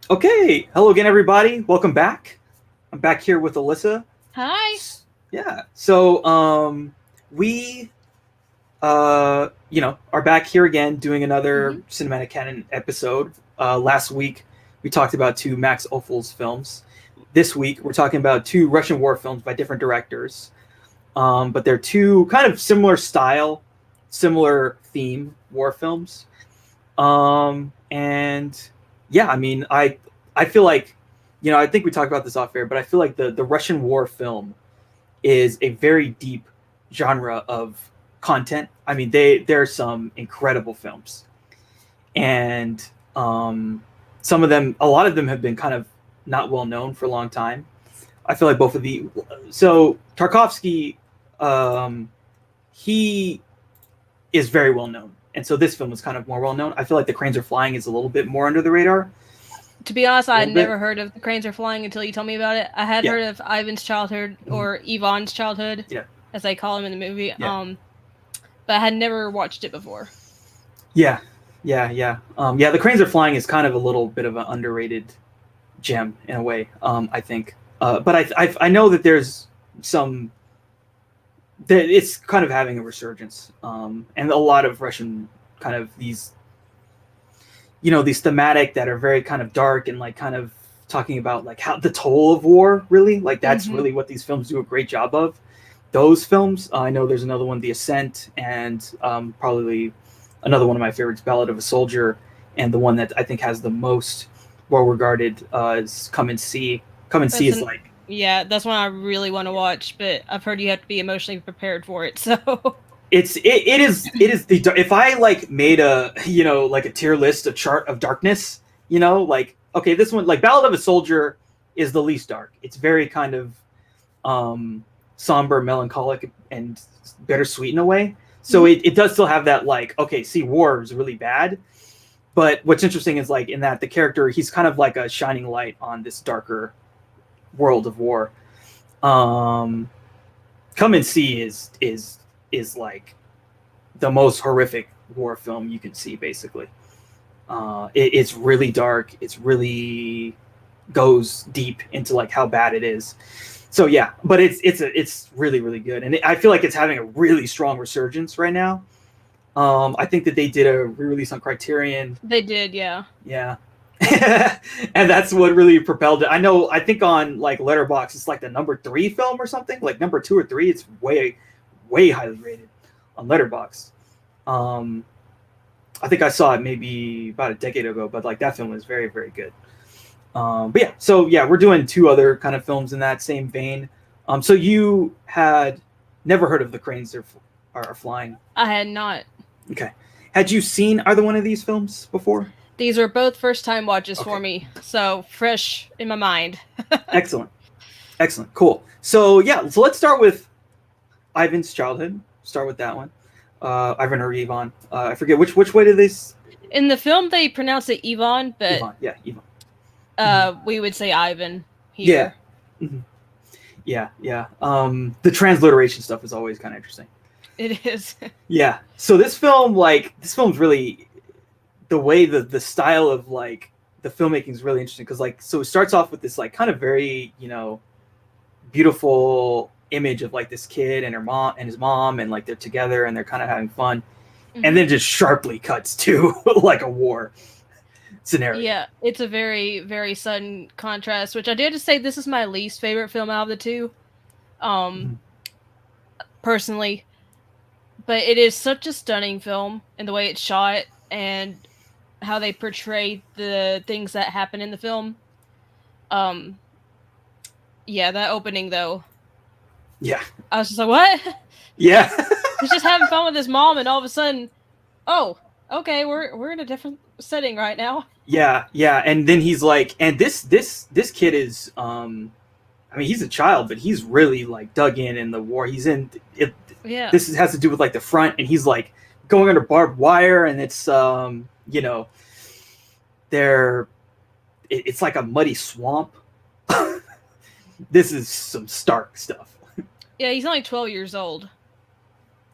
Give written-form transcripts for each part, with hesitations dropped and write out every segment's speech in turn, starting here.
Okay, hello again, everybody. Welcome back. I'm back here with Alyssa. Hi. Yeah. We are back here again doing another hmm cinematic canon episode. Last week we talked about two Max Ophuls films. This week we're talking about two Russian war films by different directors. But they're two kind of similar style, similar theme war films. And yeah, I feel like, I think we talked about this off air, but I feel like the Russian war film is a very deep genre of content. I mean, there are some incredible films, and some of them, a lot of them have been kind of not well known for a long time. I feel like both of the so Tarkovsky, he is very well known, and so this film was kind of more well known. I feel like The Cranes Are Flying is a little bit more under the radar, To be honest, a I had little bit. never heard of The Cranes Are Flying until you told me about it. I had Yeah, heard of Ivan's childhood, mhm, or Yvonne's childhood, yeah, as they call him in the movie. yeah, But I had never watched it before. yeah, yeah. The Cranes Are Flying is kind of a little bit of an underrated gem in a way. I think, but I know that there's some that it's kind of having a resurgence, and a lot of Russian kind of these thematic that are very kind of dark and like kind of talking about like how the toll of war, really, like that's hmm really what these films do a great job of. Those films, I know there's another one, The Ascent, and probably another one of my favorites, Ballad of a Soldier, and the one that I think has the most well regarded is Come and See. Come and See That's is an like Yeah, that's one I really want to watch, but I've heard you have to be emotionally prepared for it. So it is the if I like made a like a tier list, a chart of darkness, like okay, this one, like Ballad of a Soldier, is the least dark. It's very kind of somber, melancholic, and bittersweet in a way. So Mhm. it does still have that, like, okay, see, war is really bad, but what's interesting is like in that the character, he's kind of like a shining light on this darker world of war. um Come and See is like the most horrific war film you can see, basically. It's really dark. It's really goes deep into like how bad it is. So yeah, but it's really really good, and I feel like it's having a really strong resurgence right now. I think that they did a re-release on Criterion. They did, yeah. Yeah. And that's what really propelled it. I think on like Letterbox it's like the number 3 film or something, like number 2 or 3. It's way highly rated on Letterbox. Um, I think I saw it maybe about a decade ago, but like that film was very, very good. But yeah, so yeah, we're doing two other kind of films in that same vein. So you had never heard of The Cranes Are Flying? I had not. Okay. Had you seen either one of these films before? These are both first time watches for Okay. me, so fresh in my mind. Excellent. Excellent. Cool. So yeah, so let's start with Ivan's childhood. Start with that one. Ivan or Ivan. I forget which way did this. In the film, they pronounce it Yvonne, but Ivan. Yeah, Ivan. Mhm. we would say Ivan Yeah. here. Mhm. Yeah, yeah. The transliteration stuff is always kind of interesting. It is. Yeah. So this film's really the way the style of like the filmmaking is really interesting, because like so it starts off with this like kind of very beautiful image of like this kid and her mom and his mom, and like they're together and they're kind of having fun, and hmm then just sharply cuts to like a war scenario. Yeah, it's a very, very sudden contrast, which I dare to say this is my least favorite film out of the two, um, Mhm. personally. But it is such a stunning film in the way it's shot and how they portray the things that happen in the film. Um, yeah, that opening though, Yeah. I was just like, what? Yeah. He's just having fun with his mom, and all of a sudden, oh, okay, we're in a different setting right now. Yeah, and then he's like, and this kid is, I mean, he's a child, but he's really like dug in the war. He's in it. Yeah, Has to do with like the front, and he's like going under barbed wire, and it's they're it's like a muddy swamp. This is some stark stuff. yeah, he's only 12 years old.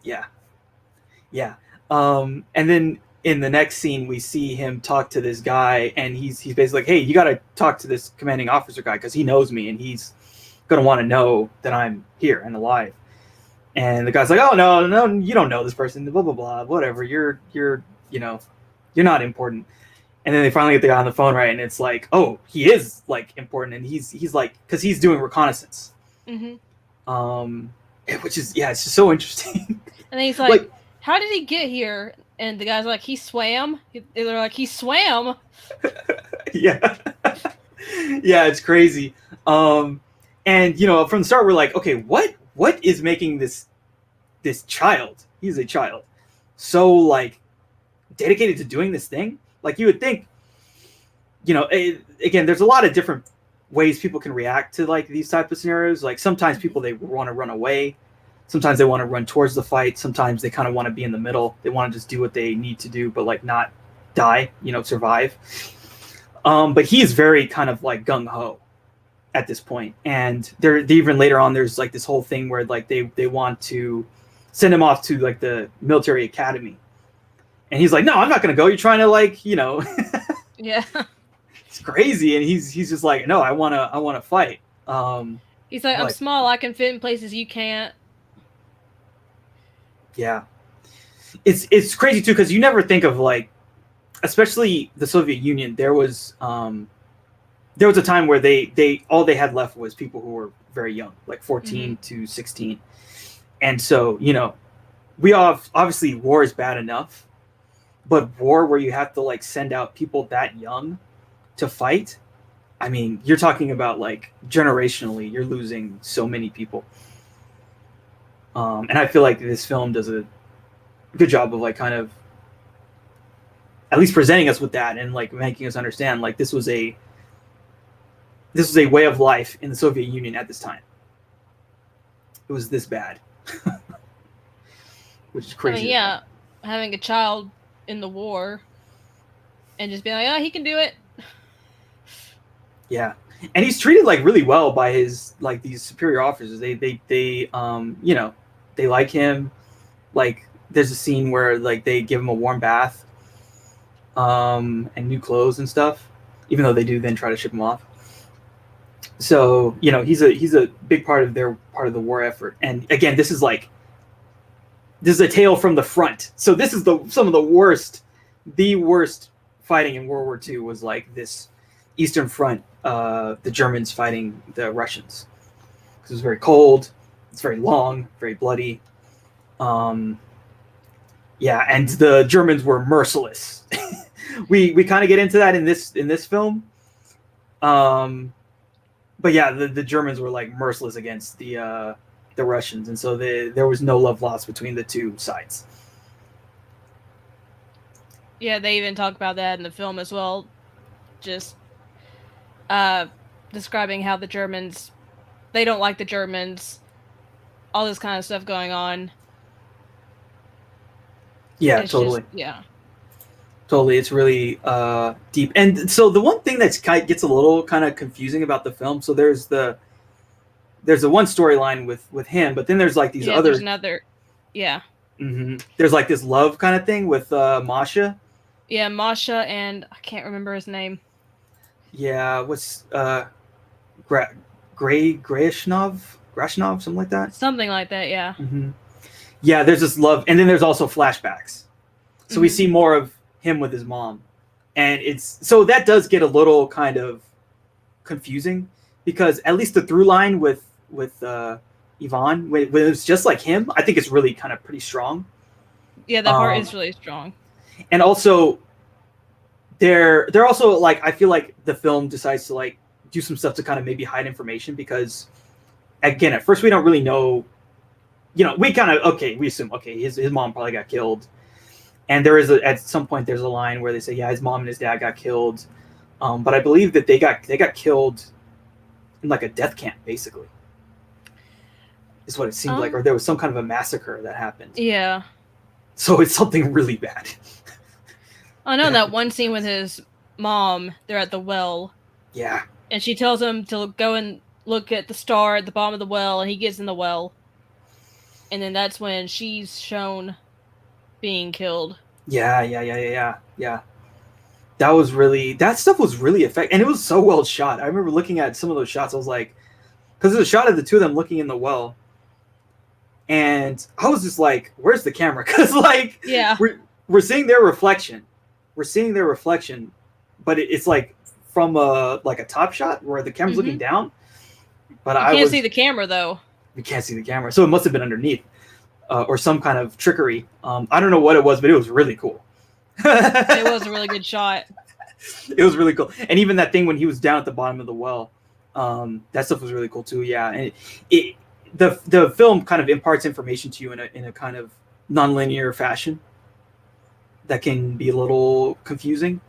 Yeah, yeah. And then in the next scene, we see him talk to this guy, and he's basically like, "Hey, you got to talk to this commanding officer guy because he knows me, and he's gonna want to know that I'm here and alive." And the guy's like, "Oh no, you don't know this person. Blah blah blah. Whatever. You're you know, you're not important." And then they finally get the guy on the phone, right? And it's like, "Oh, he is like important," and he's like, because he's doing reconnaissance. Which is it's just so interesting. And then he's like, "How did he get here?" And the guy's like, "He swam." They're like, "He swam." Yeah, it's crazy. And from the start, we're like, okay, what is making this child? He's a child, so like dedicated to doing this thing. Like you would think, again, there's a lot of different ways people can react to like these type of scenarios. Like sometimes people, they want to run away. Sometimes they want to run towards the fight. Sometimes they kind of want to be in the middle. They want to just do what they need to do, but like not die, survive. But he is very kind of like gung ho at this point. And they even later on, there's like this whole thing where like they want to send him off to like the military academy. And he's like, "No, I'm not going to go. You're trying to like, Yeah. It's crazy. And he's just like, "No, I want to fight." He's like, "I'm small. I can fit in places you can't." Yeah. It's crazy too, because you never think of like, especially the Soviet Union, there was a time where they all they had left was people who were very young, like 14 to 16. And so, we obviously war is bad enough, but war where you have to like send out people that young to fight, I mean, you're talking about like generationally, you're losing so many people. And I feel like this film does a good job of like kind of at least presenting us with that and like making us understand like this was a way of life in the Soviet Union at this time. It was this bad. Which is crazy. I mean, yeah, having a child in the war and just being like, "Oh, he can do it." Yeah. And he's treated like really well by his like these superior officers. They they like him. Like there's a scene where like they give him a warm bath and new clothes and stuff, even though they do then try to ship him off. So, he's a big part of the war effort. And again, this is a tale from the front. So this is some of the worst fighting in World War II was like this Eastern Front, the Germans fighting the Russians. Because it was very cold, it's very long, very bloody. And the Germans were merciless. we kind of get into that in this film. But yeah, the Germans were like merciless against the Russians, and so there was no love lost between the two sides. Yeah, they even talk about that in the film as well. Just describing how the Germans, they don't like the Germans, all this kind of stuff going on. Yeah, it's totally. Totally. It's really deep. And so the one thing that gets a little kind of confusing about the film, so there's the one storyline with him, but then there's like these other. There's another. Yeah. Mm-hmm. There's like this love kind of thing with Masha. Yeah, Masha and I can't remember his name. Yeah, what's Grashnov, something like that. Something like that, yeah. Mm-hmm. Yeah, there's this love, and then there's also flashbacks. So we see more of him with his mom, and so that does get a little kind of confusing because at least the through line with Ivan, when it's just like him, I think it's really kind of pretty strong. Yeah, that part is really strong. And also, they're also like, I feel like the film decides to like do some stuff to kind of maybe hide information because, again, at first we don't really know. We kind of we assume his mom probably got killed, and there is at some point there's a line where they say his mom and his dad got killed, but I believe that they got killed in like a death camp basically. Is what it seemed like, or there was some kind of a massacre that happened. Yeah. So it's something really bad. I know that one scene with his mom, they're at the well. Yeah. And she tells him to go and look at the star at the bottom of the well, and he gets in the well. And then that's when she's shown being killed. Yeah. That stuff was really effective, and it was so well shot. I remember looking at some of those shots. I was like, because there's a shot of the two of them looking in the well, and I was just like, "Where's the camera?" Because like, Yeah. we're seeing their reflection, but it's like from a top shot where the camera's looking down. But you can't see the camera though. You can't see the camera, so it must have been underneath, or some kind of trickery. I don't know what it was, but it was really cool. It was a really good shot. It was really cool, and even that thing when he was down at the bottom of the well, that stuff was really cool too. Yeah, and the film kind of imparts information to you in a kind of nonlinear fashion that can be a little confusing.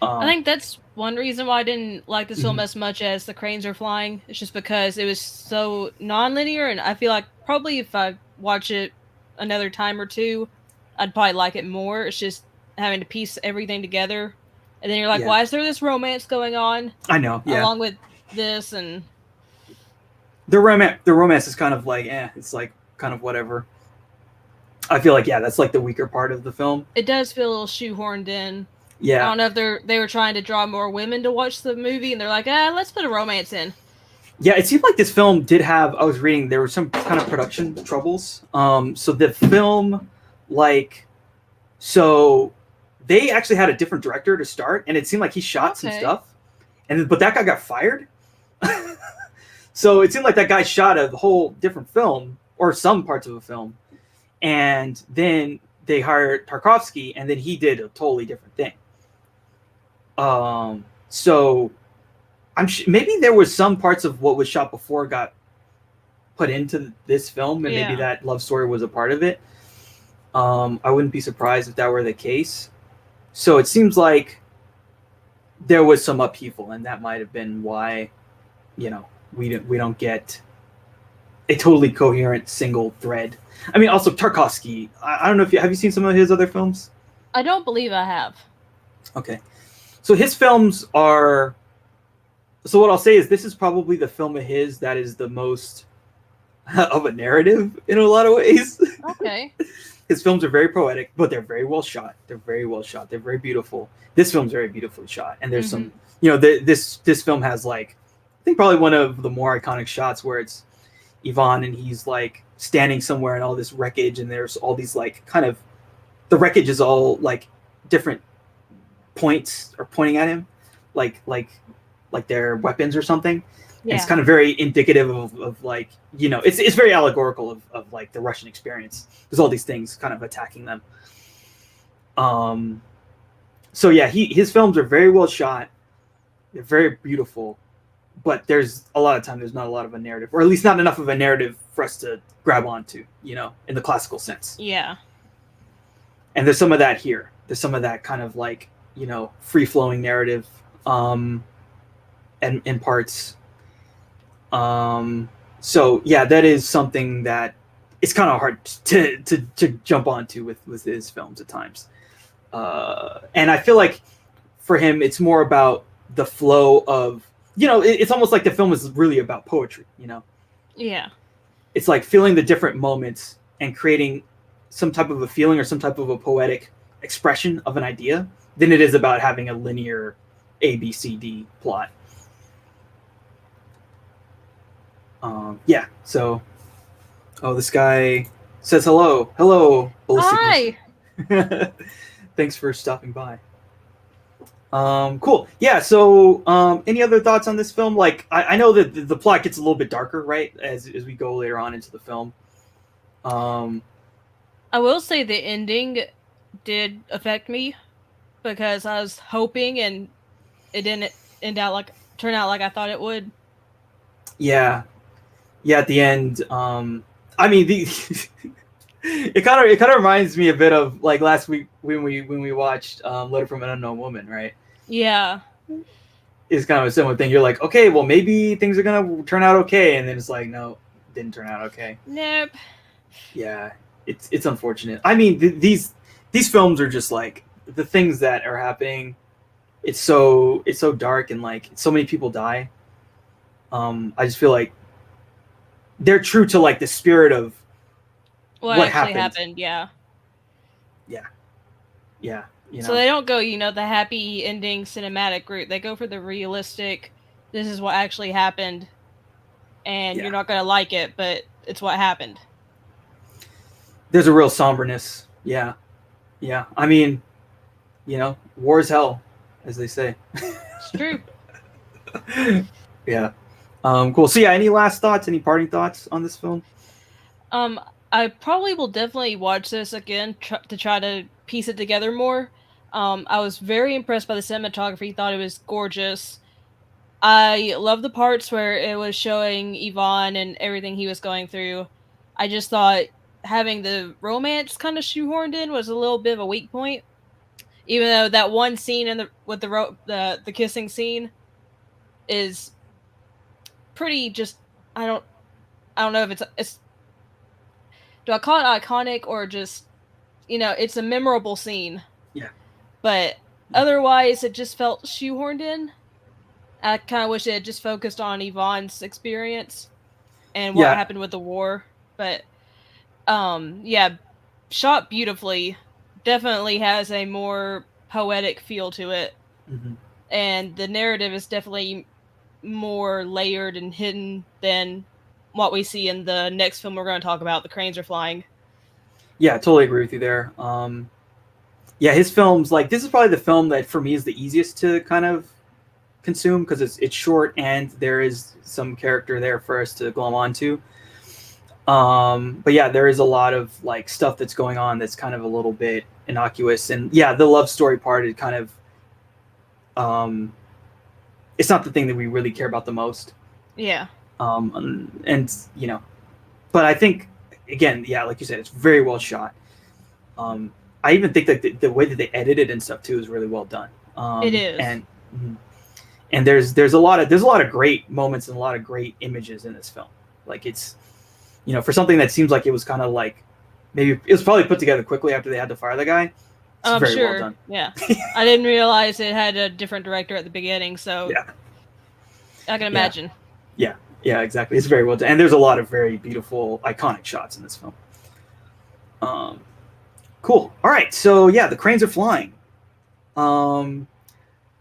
I think that's one reason why I didn't like this film as much as the cranes are flying. It's just because it was so non-linear, and I feel like probably if I watch it another time or two, I'd probably like it more. It's just having to piece everything together, and then you're like, why is there this romance going on? I know, yeah. Along with this, and the romance is kind of like, it's like kind of whatever. I feel like, that's like the weaker part of the film. It does feel a little shoehorned in. Yeah. I don't know if they were trying to draw more women to watch the movie, and they're like, let's put a romance in. Yeah, it seemed like this film did have, I was reading, there were some kind of production troubles. So the film, they actually had a different director to start, and it seemed like he shot some stuff, but that guy got fired. So it seemed like that guy shot a whole different film, or some parts of a film, and then they hired Tarkovsky, and then he did a totally different thing. So maybe there was some parts of what was shot before got put into this film, and maybe that love story was a part of it. I wouldn't be surprised if that were the case. So it seems like there was some upheaval, and that might have been why, we don't get a totally coherent single thread. I mean, also Tarkovsky. I don't know if have you seen some of his other films? I don't believe I have. Okay, so his films are. So what I'll say is this is probably the film of his that is the most of a narrative in a lot of ways. Okay. His films are very poetic, but they're very well shot. They're very beautiful. This film's very beautifully shot, and there's some, this film has I think probably one of the more iconic shots where it's Ivan and he's standing somewhere in all this wreckage, and there's all these kind of, the wreckage is all different points are pointing at him, like their weapons or something. Yeah. It's kind of very indicative of it's very allegorical of the Russian experience. There's all these things kind of attacking them. So yeah, his films are very well shot. They're very beautiful, but there's a lot of time there's not a lot of a narrative, or at least not enough of a narrative for us to grab onto, in the classical sense. Yeah. And there's some of that here. There's some of that kind of free flowing narrative, and in parts. So yeah, that is something that it's kind of hard to jump onto with his films at times. And I feel like for him, it's more about the flow of, it's almost like the film is really about poetry, Yeah. It's like feeling the different moments and creating some type of a feeling or some type of a poetic expression of an idea than it is about having a linear A, B, C, D plot. So, this guy says hello. Hello, Ballistic. Hi. Thanks for stopping by. Cool. Yeah, so any other thoughts on this film? I know that the plot gets a little bit darker, right, as we go later on into the film. I will say the ending did affect me, because I was hoping and it didn't turn out like I thought it would. Yeah, at the end, I mean, it kind of reminds me a bit of last week when we watched Letter from an Unknown Woman, right? Yeah. It's kind of a similar thing. You're like, okay, well, maybe things are gonna turn out okay, and then it's like, no, didn't turn out okay. Nope. Yeah, it's unfortunate. I mean, these films are just the things that are happening. It's so dark, and so many people die. I just feel like they're true to the spirit of what actually happened. Yeah. Yeah. So they don't go, the happy ending cinematic route. They go for the realistic, this is what actually happened, and you're not going to like it, but it's what happened. There's a real somberness. Yeah. Yeah. I mean, war is hell, as they say. It's true. Yeah. Cool. So yeah, any last thoughts, any parting thoughts on this film? I probably will definitely watch this again to try to piece it together more. I was very impressed by the cinematography, thought it was gorgeous. I love the parts where it was showing Yvonne and everything he was going through. I just thought having the romance kind of shoehorned in was a little bit of a weak point. Even though that one scene with the kissing scene is pretty just I don't know if it's do I call it iconic or just it's a memorable scene. Yeah. But otherwise it just felt shoehorned in. I kind of wish it had just focused on Yvonne's experience and what happened with the war. But yeah, shot beautifully. Definitely has a more poetic feel to it. Mm-hmm. And the narrative is definitely more layered and hidden than what we see in the next film we're going to talk about, The Cranes Are Flying. Yeah, I totally agree with you there. Yeah, his films, like, this is probably the film that for me is the easiest to kind of consume because it's short and there is some character there for us to glom onto. But yeah, there is a lot of like stuff that's going on that's kind of a little bit innocuous, and yeah, the love story part is kind of it's not the thing that we really care about the most. Yeah. And but I think again, yeah, like you said, it's very well shot. I even think that the way that they edited and stuff too is really well done. It is. And there's a lot of great moments and a lot of great images in this film. Like it's, for something that seems like it was kind of like maybe it was probably put together quickly after they had to fire the guy. It's very well done. Yeah. I didn't realize it had a different director at the beginning, so yeah. I can imagine. Yeah, exactly. It's very well done. And there's a lot of very beautiful, iconic shots in this film. Cool. All right. So yeah, The Cranes Are Flying.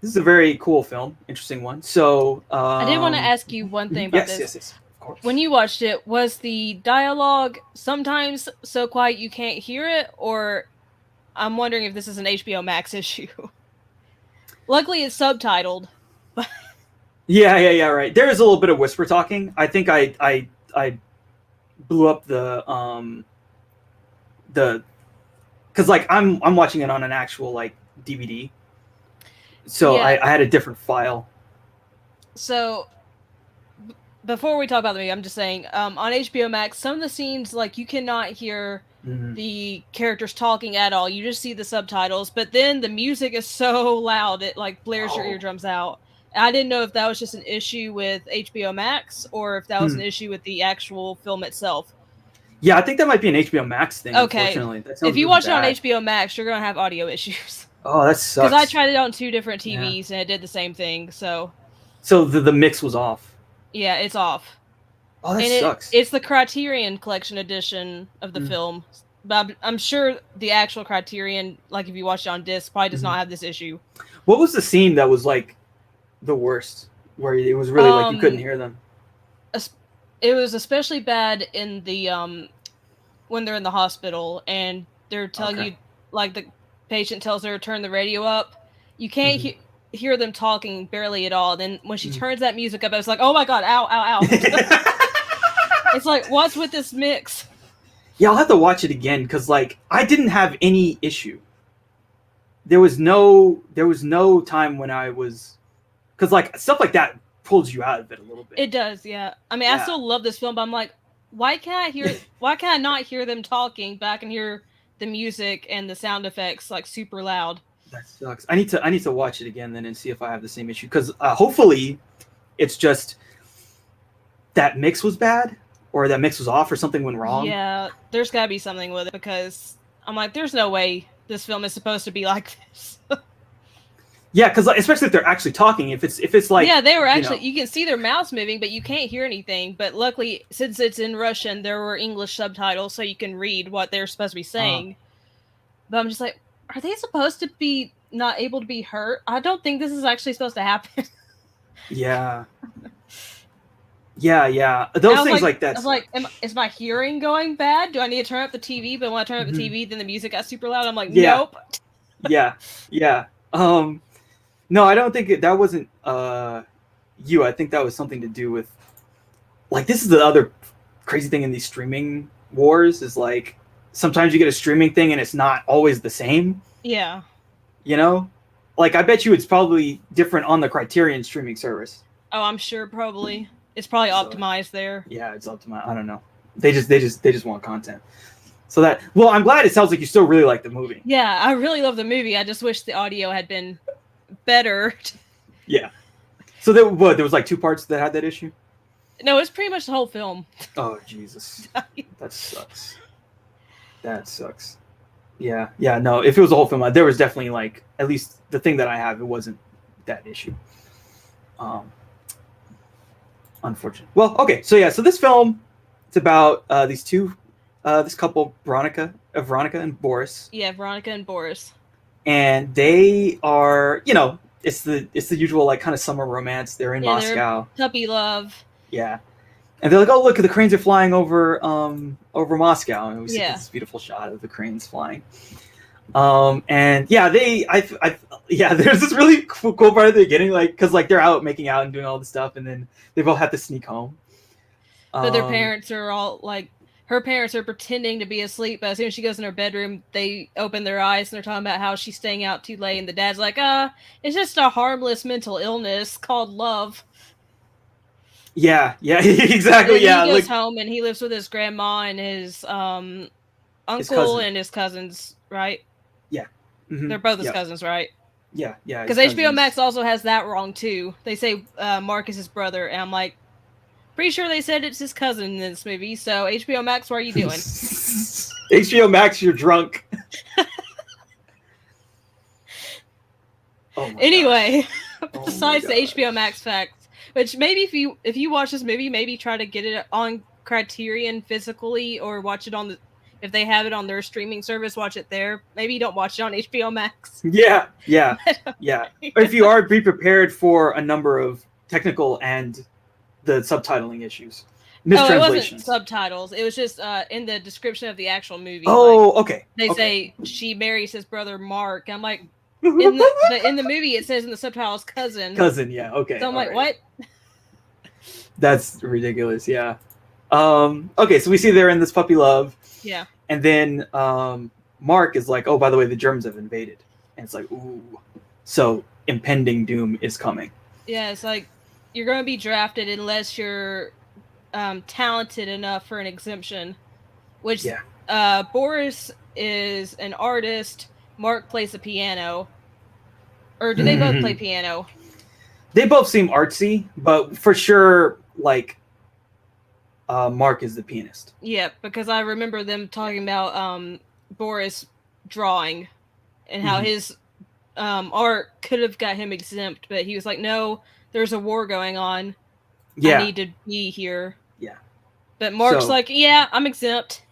This is a very cool film, interesting one. So I did want to ask you one thing about this. Yes, of course. When you watched it, was the dialogue sometimes so quiet you can't hear it, or I'm wondering if this is an HBO Max issue. Luckily, it's subtitled. Yeah, right. There is a little bit of whisper talking. I think I blew up the because like I'm watching it on an actual like DVD, so yeah. I had a different file. So before we talk about the movie, I'm just saying on HBO Max, some of the scenes like you cannot hear the characters talking at all. You just see the subtitles, but then the music is so loud it like blares your eardrums out. I didn't know if that was just an issue with HBO Max or if that was an issue with the actual film itself. Yeah, I think that might be an HBO Max thing. Okay. Unfortunately. If you watch it on HBO Max, you're going to have audio issues. Oh, that sucks. Because I tried it on 2 different TVs and it did the same thing. So the mix was off. Yeah, it's off. Oh, that sucks. It's the Criterion Collection edition of the film. But I'm sure the actual Criterion, like if you watch it on disc, probably does not have this issue. What was the scene that was like the worst, where it was really like you couldn't hear them? It was especially bad in the when they're in the hospital and they're telling you, like the patient tells her to turn the radio up. You can't hear them talking barely at all. Then when she turns that music up, I was like, oh my god, ow, ow, ow. It's like, what's with this mix? Yeah, I'll have to watch it again because like I didn't have any issue. There was no time when I was, because like stuff like that pulls you out of it a little bit. It does, yeah. I mean, I still love this film, but I'm like, why can I not hear them talking, but I can hear the music and the sound effects like super loud? That sucks. I need to watch it again then and see if I have the same issue, because hopefully it's just that mix was bad or that mix was off or something went wrong. Yeah, there's gotta be something with it, because I'm like, there's no way this film is supposed to be like this. Yeah, because especially if they're actually talking, if it's like, yeah, they were actually, you can see their mouths moving, but you can't hear anything. But luckily, since it's in Russian, there were English subtitles, so you can read what they're supposed to be saying. But I'm just like, are they supposed to be not able to be hurt? I don't think this is actually supposed to happen. Yeah. Yeah. Those things like that. I was like, is my hearing going bad? Do I need to turn up the TV? But when I turn up the Mhm. TV, then the music got super loud. I'm like, Yeah. nope. Yeah. No, I don't think that wasn't you. I think that was something to do with, like, this is the other crazy thing in these streaming wars is like sometimes you get a streaming thing and it's not always the same. Yeah. You know, like I bet you it's probably different on the Criterion streaming service. Oh, I'm sure probably. It's probably optimized there. Yeah, it's optimized. I don't know. They just want content. So that, well, I'm glad it sounds like you still really like the movie. Yeah, I really love the movie. I just wish the audio had been better. Yeah. So there was like 2 parts that had that issue? No, it's pretty much the whole film. Oh, Jesus. That sucks. That sucks. Yeah, no, if it was a whole film, there was definitely, like, at least the thing that I have, it wasn't that issue. Unfortunate. Well, okay, so this film, it's about this couple, Veronica and Boris. Yeah, Veronica and Boris. And they are, it's the usual, like, kind of summer romance. They're in Moscow. Puppy love. Yeah. And they're like, oh, look, the cranes are flying over Moscow. And we see this beautiful shot of the cranes flying. And yeah, there's this really cool part at the beginning, like, because, like, they're out making out and doing all this stuff, and then they both have to sneak home. But their parents are all, like, her parents are pretending to be asleep, but as soon as she goes in her bedroom, they open their eyes, and they're talking about how she's staying out too late, and the dad's like, it's just a harmless mental illness called love. Yeah, exactly. He goes home and he lives with his grandma and his uncle and his cousins, right? Yeah. Mm-hmm. They're both his cousins, right? Yeah. Because HBO Max also has that wrong too. They say Mark is his brother, and I'm like, pretty sure they said it's his cousin in this movie. So HBO Max, what are you doing? HBO Max, you're drunk. Anyway, besides the HBO Max facts. Which maybe if you watch this movie, maybe try to get it on Criterion physically, or watch it if they have it on their streaming service, watch it there. Maybe you don't watch it on HBO Max. Yeah. Or if you are, be prepared for a number of technical and the subtitling issues, mistranslations. Oh, it wasn't subtitles. It was just in the description of the actual movie. Oh, like, okay. They say she marries his brother Mark. I'm like, in the movie, it says in the subtitles cousin. Cousin, yeah, okay. So I'm like, what? That's ridiculous, yeah. Okay, so we see they're in this puppy love. Yeah. And then Mark is like, oh, by the way, the Germans have invaded. And it's like, ooh. So impending doom is coming. Yeah, it's like, you're going to be drafted unless you're talented enough for an exemption. Which, Boris is an artist. Mark plays the piano. Or do they both play piano? They both seem artsy, but for sure, like, Mark is the pianist. Yeah, because I remember them talking about Boris drawing and how his art could have got him exempt, but he was like, no, there's a war going on. Yeah. I need to be here. Yeah. But Mark's like, yeah, I'm exempt.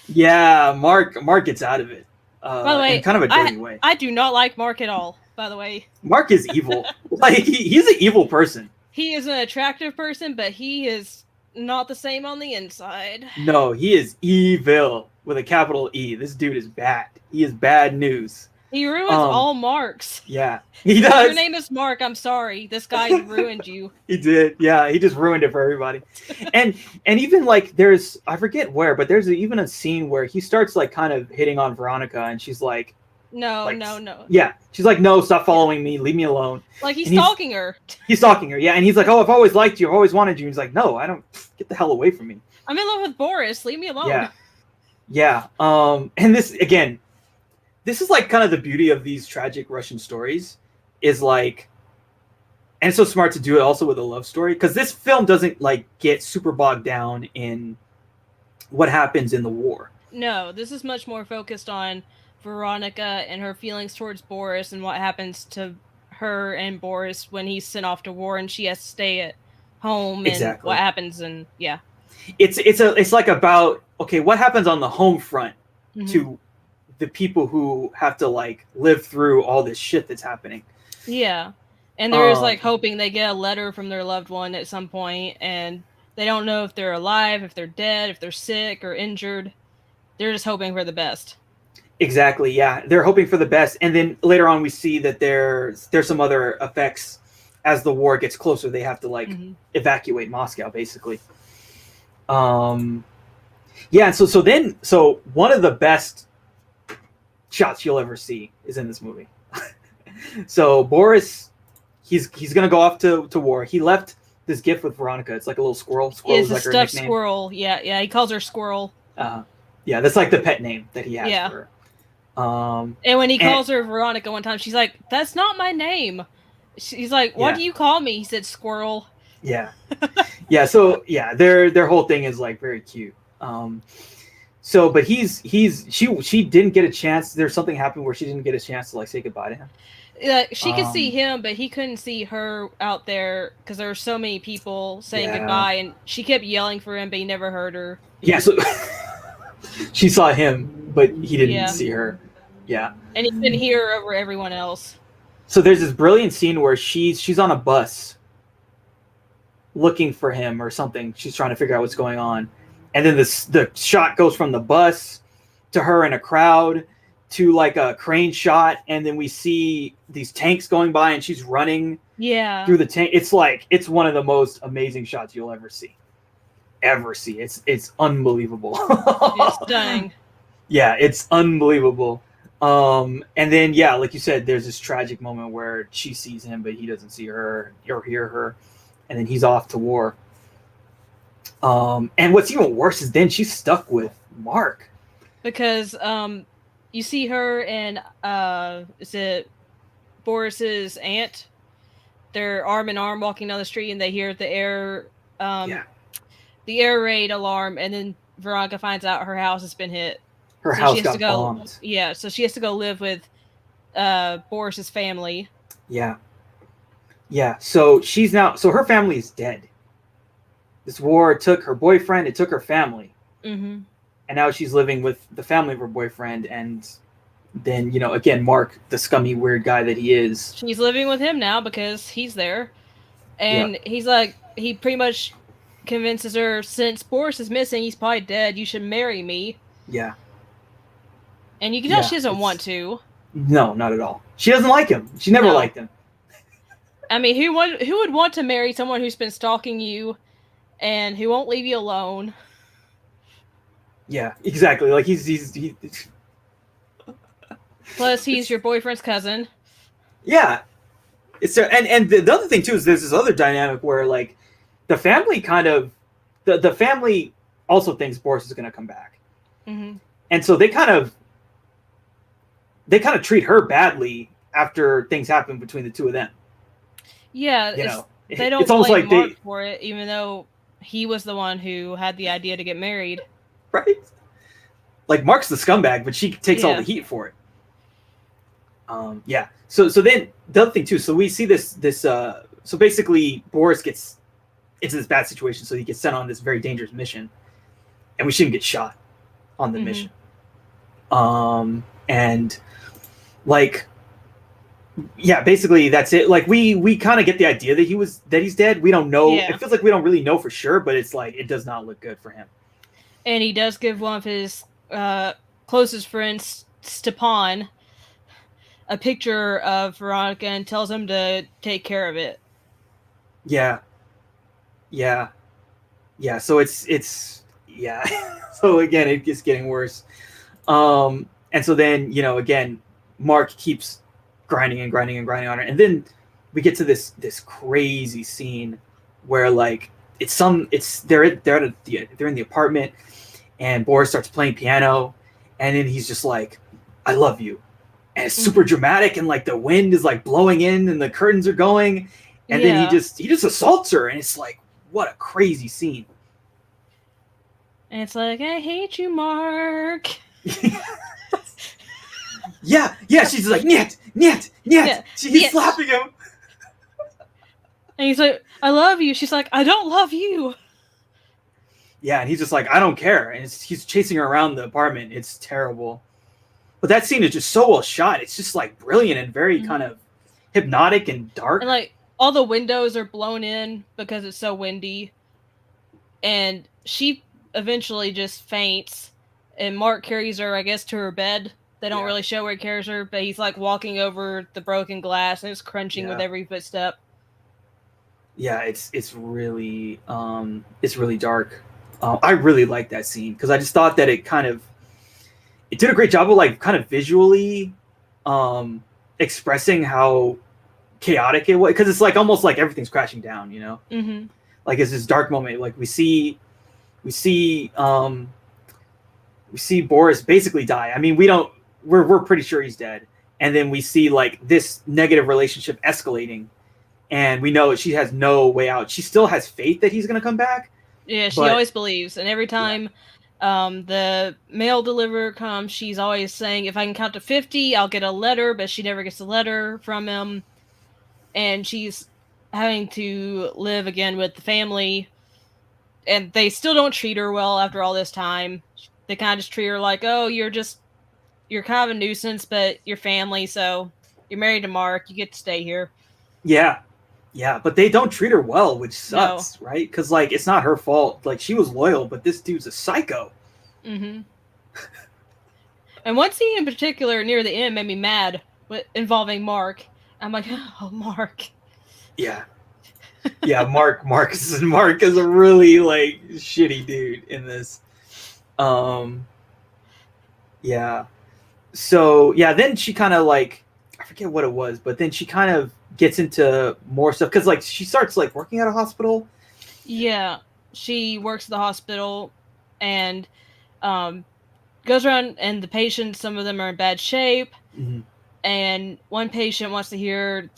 Yeah, Mark gets out of it. By the way, in kind of a dirty way. I do not like Mark at all, by the way. Mark is evil. Like, he's an evil person. He is an attractive person, but he is not the same on the inside. No, he is evil with a capital E. This dude is bad. He is bad news. He ruins all Marks. Yeah, he does. Your name is Mark. I'm sorry. This guy ruined you. He did. Yeah, he just ruined it for everybody. And even, like, there's, I forget where, but there's even a scene where he starts, like, kind of hitting on Veronica, and she's like, no. Yeah, she's like, no, stop following me. Leave me alone. Like, he's stalking her. He's stalking her, yeah. And he's like, oh, I've always liked you. I've always wanted you. And he's like, no, I don't. Get the hell away from me. I'm in love with Boris. Leave me alone. Yeah. And this, again, this is, like, kind of the beauty of these tragic Russian stories is, like, and it's so smart to do it also with a love story, because this film doesn't, like, get super bogged down in what happens in the war. No, this is much more focused on Veronica and her feelings towards Boris and what happens to her and Boris when he's sent off to war and she has to stay at home and what happens. And it's like about, okay, what happens on the home front to the people who have to like live through all this shit that's happening. Yeah. And they're just like hoping they get a letter from their loved one at some point, and they don't know if they're alive, if they're dead, if they're sick or injured. They're just hoping for the best. Exactly, yeah. They're hoping for the best. And then later on we see that there's some other effects as the war gets closer. They have to like evacuate Moscow, basically. Yeah, so one of the best shots you'll ever see is in this movie. So Boris, he's gonna go off to war. He left this gift with Veronica. It's like a little squirrel. Squirrel is like a stuffed squirrel. Yeah. He calls her Squirrel. Yeah, that's like the pet name that he has for her. And when he calls her Veronica one time, she's like, "That's not my name." She's like, "What do you call me?" He said, "Squirrel." Yeah, yeah. So yeah, their whole thing is like very cute. So, but she didn't get a chance. There's something happened where she didn't get a chance to like say goodbye to him. She could see him, but he couldn't see her out there because there were so many people saying goodbye, and she kept yelling for him, but he never heard her. Yeah, so she saw him, but he didn't see her. Yeah, and he couldn't hear her over everyone else. So there's this brilliant scene where she's on a bus looking for him or something. She's trying to figure out what's going on. And then the shot goes from the bus to her in a crowd to like a crane shot. And then we see these tanks going by and she's running through the tank. It's like, it's one of the most amazing shots you'll ever see. It's unbelievable. It's stunning. Yeah, it's unbelievable. And then, yeah, like you said, there's this tragic moment where she sees him, but he doesn't see her or hear her. And then he's off to war. And what's even worse is then she's stuck with Mark. Because you see her and is it Boris's aunt? They're arm in arm walking down the street, and they hear the air raid alarm, and then Veronica finds out her house has been hit. Her house got bombed. Yeah, so she has to go live with Boris's family. Yeah. Yeah, so her family is dead. This war took her boyfriend, it took her family. Mm-hmm. And now she's living with the family of her boyfriend, and then, again, Mark, the scummy, weird guy that he is. She's living with him now because he's there. And he's like, he pretty much convinces her, since Boris is missing, he's probably dead, you should marry me. Yeah. And you can tell she doesn't want to. No, not at all. She doesn't like him. She never liked him. I mean, who would want to marry someone who's been stalking you and who won't leave you alone? Yeah, exactly. Like he Plus, he's your boyfriend's cousin. Yeah, it's and the other thing too is there's this other dynamic where like the family kind of the family also thinks Boris is going to come back, and so they kind of treat her badly after things happen between the two of them. Yeah, they don't blame Mark for it, even though he was the one who had the idea to get married. Right? Like, Mark's the scumbag, but she takes all the heat for it. Yeah. So then, the other thing, too, so we see this so basically, Boris gets into this bad situation, so he gets sent on this very dangerous mission, and we shouldn't get shot on the mission. And, like... Yeah, basically that's it. Like we kind of get the idea that he's dead. We don't know. Yeah. It feels like we don't really know for sure, but it's like it does not look good for him. And he does give one of his closest friends, Stepan, a picture of Veronica and tells him to take care of it. Yeah. So it's so again, it gets getting worse. And so then in Mark keeps grinding on her, and then we get to this crazy scene where like they're in the apartment, and Boris starts playing piano, and then he's just like, "I love you," and it's super dramatic, and like the wind is like blowing in, and the curtains are going, and then he just assaults her, and it's like, what a crazy scene. And it's like, I hate you, Mark. Yeah, she's like, niet. He's slapping him. And he's like, I love you. She's like, I don't love you. Yeah, and he's just like, I don't care. And he's chasing her around the apartment. It's terrible. but that scene is just so well shot. It's just like brilliant and very kind of hypnotic and dark. And like all the windows are blown in because it's so windy. And she eventually just faints. And Mark carries her, I guess, to her bed. They don't really show where he carries her, but he's like walking over the broken glass and it's crunching with every footstep. Yeah, it's really dark. I really like that scene because I just thought that it did a great job of like kind of visually expressing how chaotic it was, because it's like almost like everything's crashing down, you know. Mm-hmm. Like it's this dark moment. Like we see Boris basically die. I mean, we're pretty sure he's dead, and then we see like this negative relationship escalating, and we know she has no way out. She still has faith that he's gonna come back. Yeah, she always believes, and every time the mail deliverer comes, she's always saying, if I can count to 50, I'll get a letter, but she never gets a letter from him. And she's having to live again with the family, and they still don't treat her well after all this time. They kind of just treat her like, oh, you're kind of a nuisance, but you're family, so you're married to Mark, you get to stay here. Yeah, but they don't treat her well, which sucks, right? Because, like, it's not her fault. Like, she was loyal, but this dude's a psycho. Mm-hmm. And one scene in particular near the end made me mad, involving Mark. I'm like, oh, Mark. Yeah, Mark is a really, like, shitty dude in this. Yeah. So, yeah, then she kind of, like, I forget what it was, but then she kind of gets into more stuff because like she starts like working at a hospital. Yeah, she works at the hospital and goes around, and the patients, some of them are in bad shape. Mm-hmm. And one patient wants to hear,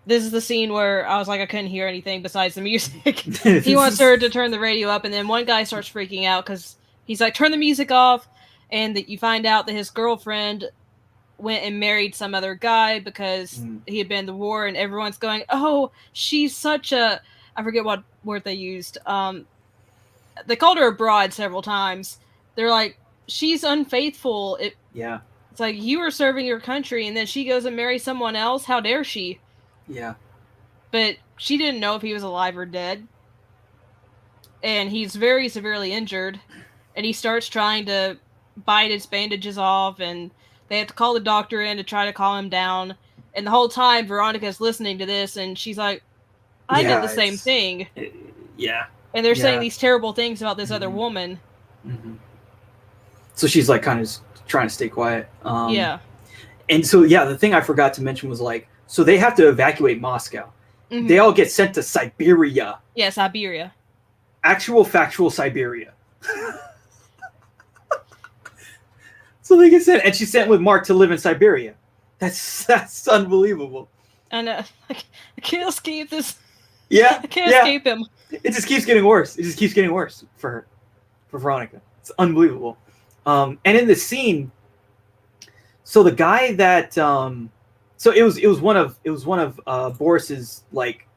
this is the scene where I was like, I couldn't hear anything besides the music. He wants her to turn the radio up, and then one guy starts freaking out because he's like, turn the music off, and that you find out that his girlfriend went and married some other guy because he had been in the war, and everyone's going, oh, she's such a, I forget what word they used. They called her a broad several times. They're like, she's unfaithful. It's like, you were serving your country, and then she goes and marries someone else. How dare she? Yeah. But she didn't know if he was alive or dead. And he's very severely injured, and he starts trying to bite his bandages off, and they have to call the doctor in to try to calm him down. And the whole time, Veronica's listening to this, and she's like, I did the same thing. Yeah. And they're saying these terrible things about this other woman. Mm-hmm. So she's like kind of trying to stay quiet. Yeah. And so, the thing I forgot to mention was like, so they have to evacuate Moscow. Mm-hmm. They all get sent to Siberia. Yeah, Siberia. Actual factual Siberia. So they get sent, and she's sent with Mark to live in Siberia. That's unbelievable. And I can't escape this. Yeah, I can't escape him. It just keeps getting worse. It just keeps getting worse for her, for Veronica. It's unbelievable. And in this scene, so the guy that, so it was one of Boris's, like,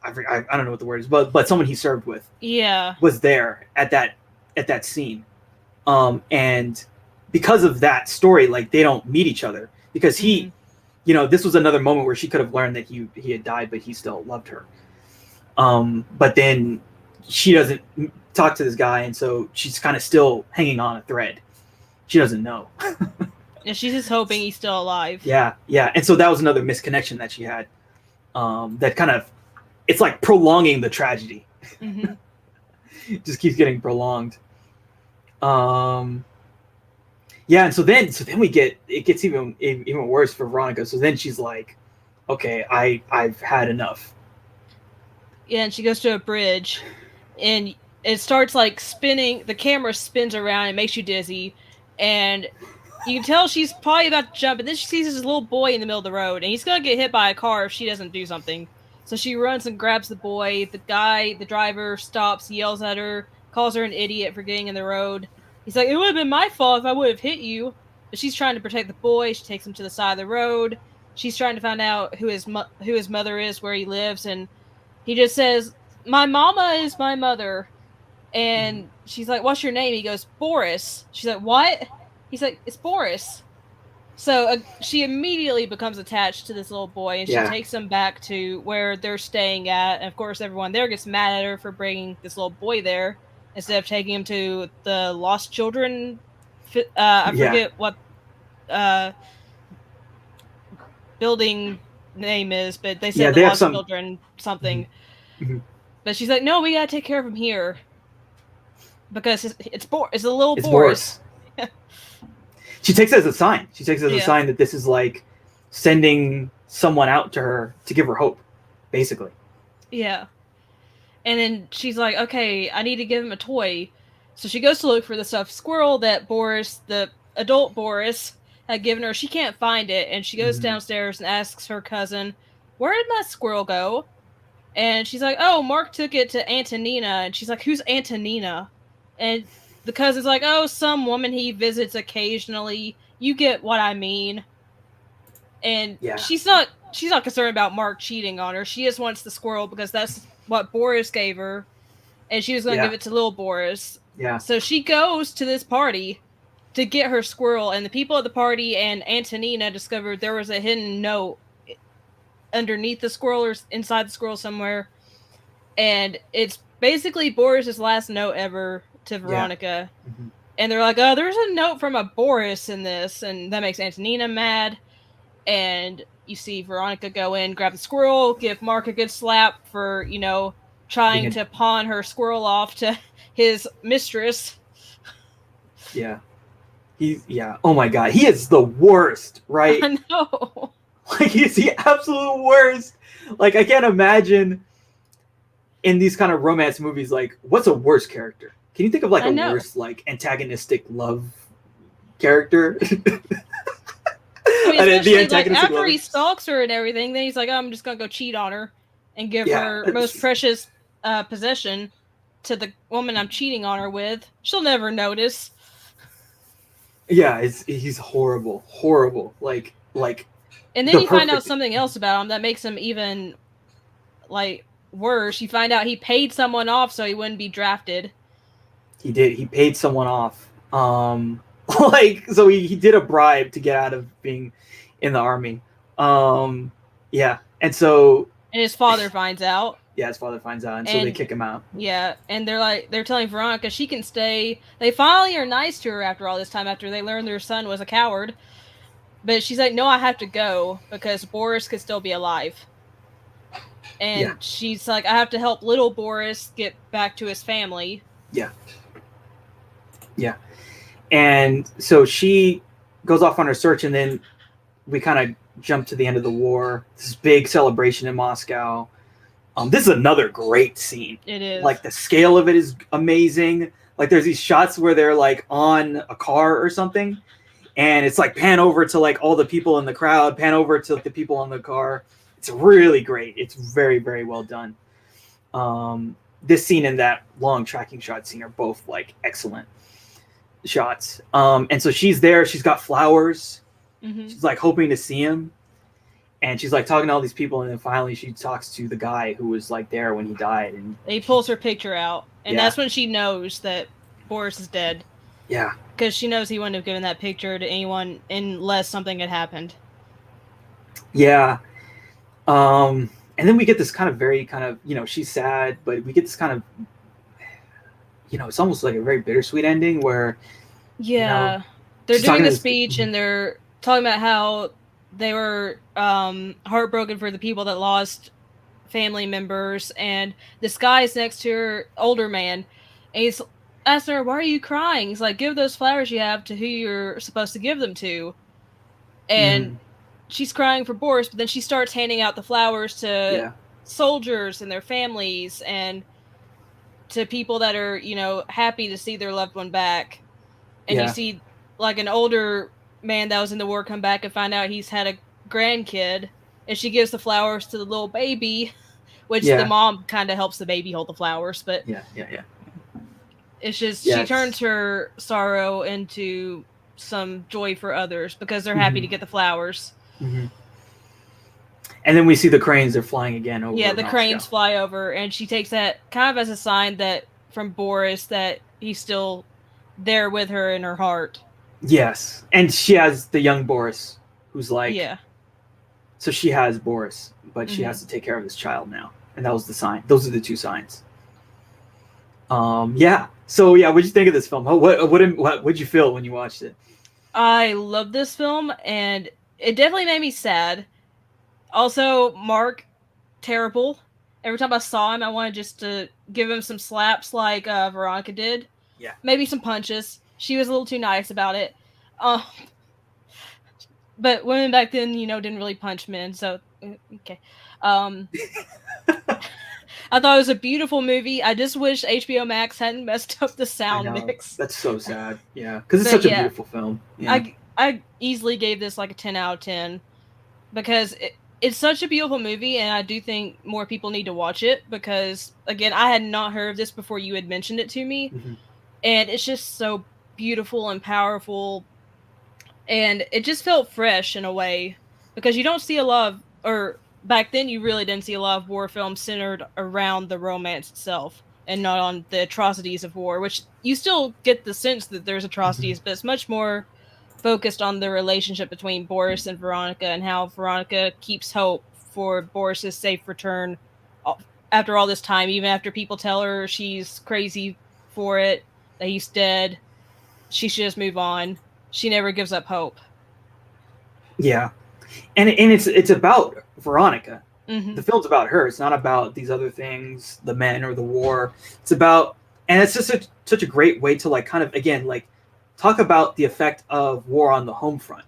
I don't know what the word is, but someone he served with. Yeah. Was there at that scene, and because of that story, like, they don't meet each other because he, this was another moment where she could have learned that he had died, but he still loved her. But then she doesn't talk to this guy, and so she's kind of still hanging on a thread. She doesn't know. Yeah, she's just hoping he's still alive. Yeah. And so that was another misconnection that she had. That kind of, it's like prolonging the tragedy. Mm-hmm. It just keeps getting prolonged. Yeah, and so then it gets even worse for Veronica. So then she's like, okay, I've had enough. Yeah, and she goes to a bridge, and it starts like spinning. The camera spins around and makes you dizzy, and you can tell she's probably about to jump. And then she sees this little boy in the middle of the road, and he's gonna get hit by a car if she doesn't do something. So she runs and grabs the boy. The driver, stops, yells at her, calls her an idiot for getting in the road. He's like, it would have been my fault if I would have hit you. But she's trying to protect the boy. She takes him to the side of the road. She's trying to find out who his mother is, where he lives, and he just says, my mama is my mother. And she's like, what's your name? He goes, Boris. She's like, what? He's like, it's Boris. So she immediately becomes attached to this little boy, and she takes him back to where they're staying at. And of course, everyone there gets mad at her for bringing this little boy there instead of taking him to the Lost Children. I forget what building name is, but they said the Lost Children something. Mm-hmm. But she's like, no, we gotta take care of him here because it's a little Boris. She takes it as a sign. She takes it as a sign that this is like sending someone out to her to give her hope, basically. Yeah. And then she's like, okay, I need to give him a toy. So she goes to look for the stuffed squirrel that Boris, the adult Boris, had given her. She can't find it. And she goes downstairs and asks her cousin, where did my squirrel go? And she's like, oh, Mark took it to Antonina. And she's like, who's Antonina? And the cousin's like, oh, some woman he visits occasionally. You get what I mean. And she's not concerned about Mark cheating on her. She just wants the squirrel because that's what Boris gave her. And she was going to give it to little Boris. Yeah. So she goes to this party to get her squirrel. And the people at the party and Antonina discovered there was a hidden note underneath the squirrel or inside the squirrel somewhere. And it's basically Boris's last note ever to Veronica. Yeah. Mm-hmm. And they're like, oh, there's a note from a Boris in this. And that makes Antonina mad. And you see Veronica go in, grab the squirrel, give Mark a good slap for, trying to pawn her squirrel off to his mistress. Yeah. Oh my God. He is the worst, right? I know. Like, he's the absolute worst. Like, I can't imagine in these kind of romance movies, like, what's a worse character? Can you think of, like, a worse, like, antagonistic love character? I mean, especially, like, after he stalks her and everything, then he's like, oh, I'm just going to go cheat on her and give her most precious possession to the woman I'm cheating on her with. She'll never notice. Yeah, he's horrible. Like. And then you find out something else about him that makes him even, like, worse. You find out he paid someone off so he wouldn't be drafted. He did. He paid someone off. So he did a bribe to get out of being in the army. Yeah. And his father finds out. Yeah, his father finds out, and so they kick him out. Yeah, and they're telling Veronica she can stay. They finally are nice to her after all this time, after they learned their son was a coward. But she's like, no, I have to go because Boris could still be alive. And she's like, I have to help little Boris get back to his family. Yeah. And so she goes off on her search, and then we kind of jump to the end of the war. This big celebration in Moscow. This is another great scene. It is. Like, the scale of it is amazing. Like, there's these shots where they're, like, on a car or something, and it's, like, pan over to, like, all the people in the crowd, pan over to the people in the car. It's really great. It's very, very well done. This scene and that long tracking shot scene are both, like, excellent shots. And so she's there. She's got flowers. Mm-hmm. She's, like, hoping to see him. And she's, like, talking to all these people, and then finally she talks to the guy who was, like, there when he died. And he pulls her picture out, and that's when she knows that Boris is dead. Yeah. Because she knows he wouldn't have given that picture to anyone unless something had happened. Yeah. And then we get this kind of very kind of, she's sad, but we get this kind of, it's almost like a very bittersweet ending where... Yeah. They're doing a speech, and they're talking about how they were heartbroken for the people that lost family members, and this guy is next to her, older man, and he's asking her, why are you crying? He's like, give those flowers you have to who you're supposed to give them to. And she's crying for Boris, but then she starts handing out the flowers to soldiers and their families and to people that are, happy to see their loved one back. And you see, like, an older man that was in the war come back and find out he's had a grandkid, and she gives the flowers to the little baby, which the mom kind of helps the baby hold the flowers, but it's just she turns her sorrow into some joy for others because they're happy to get the flowers. Mm-hmm. And then we see the cranes are flying again over. Yeah, the cranes fly over, and she takes that kind of as a sign that from Boris that he's still there with her in her heart. Yes, and she has the young Boris, who's like, Yeah. so she has Boris, but she Mhm. has to take care of this child now, and that was the sign. Those are the two signs. Yeah. So yeah, what'd you think of this film? What'd you feel when you watched it? I love this film, and it definitely made me sad. Also, Mark, terrible. Every time I saw him, I wanted just to give him some slaps like Veronica did. Yeah. Maybe some punches. She was a little too nice about it. Uh, but women back then, didn't really punch men, so okay. Um, I thought it was a beautiful movie. I just wish HBO Max hadn't messed up the I sound know. mix. That's so sad. Yeah, because it's But such a yeah, beautiful film. Yeah. I easily gave this like a 10 out of 10 because it's such a beautiful movie, and I do think more people need to watch it because, again, I had not heard of this before you had mentioned it to me, Hmm. and it's just so beautiful and powerful, and it just felt fresh in a way because you don't see a lot of, or back then you really didn't see a lot of war films centered around the romance itself and not on the atrocities of war, which you still get the sense that there's Hmm. atrocities, but it's much more focused on the relationship between Boris and Veronica and how Veronica keeps hope for Boris's safe return after all this time, even after people tell her she's crazy for it, that he's dead, she should just move on. She never gives up hope. Yeah, and it's about Veronica. Mm-hmm. The film's about her. It's not about these other things, the men or the war. It's about, and it's just such a great way to like kind of again like talk about the effect of war on the home front.